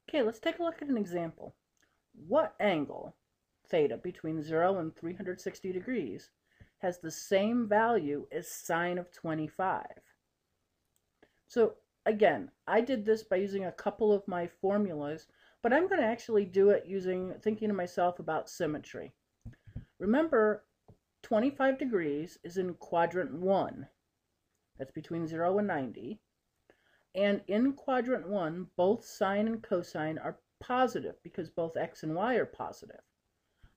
Okay, let's take a look at an example. What angle, theta, between 0 and 360 degrees has the same value as sine of 25? So again, I did this by using a couple of my formulas, but I'm going to actually do it thinking to myself about symmetry. Remember, 25 degrees is in quadrant 1. That's between 0 and 90. And in quadrant 1, both sine and cosine are positive because both x and y are positive.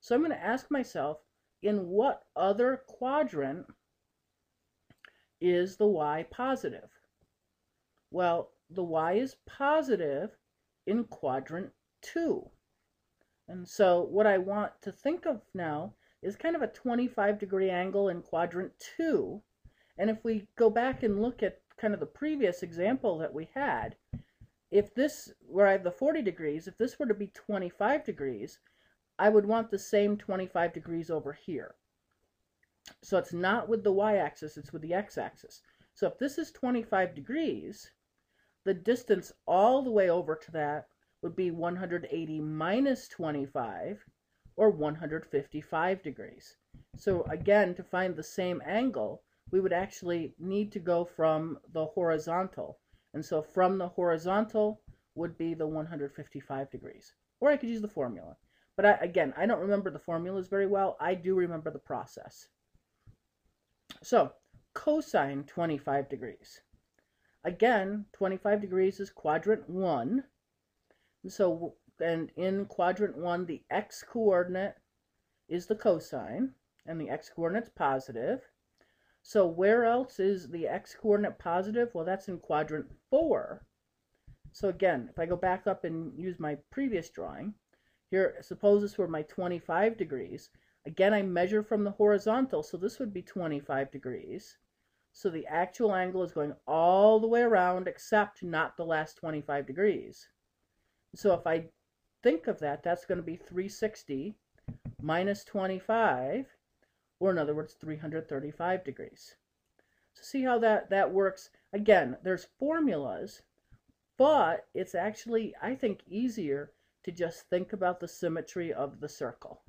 So I'm going to ask myself, in what other quadrant is the y positive? Well, the y is positive in quadrant 2. And so what I want to think of now is kind of a 25-degree angle in quadrant 2. And if we go back and look at kind of the previous example that we had, if this, where I have the 40 degrees, if this were to be 25 degrees, I would want the same 25 degrees over here. So it's not with the y-axis, it's with the x-axis. So if this is 25 degrees, the distance all the way over to that would be 180 minus 25, or 155 degrees. So again, to find the same angle, we would actually need to go from the horizontal. And so from the horizontal would be the 155 degrees. Or I could use the formula. But again, I don't remember the formulas very well. I do remember the process. So cosine 25 degrees. Again, 25 degrees is quadrant 1. And in quadrant 1, the x-coordinate is the cosine, and the x-coordinate's positive. So where else is the x-coordinate positive? Well, that's in quadrant 4. So again, if I go back up and use my previous drawing, here, suppose this were my 25 degrees. Again, I measure from the horizontal, so this would be 25 degrees. So the actual angle is going all the way around except not the last 25 degrees. So if I think of that, that's going to be 360 minus 25, or in other words, 335 degrees. So see how that works? Again, there's formulas, but it's actually, I think, easier to just think about the symmetry of the circle.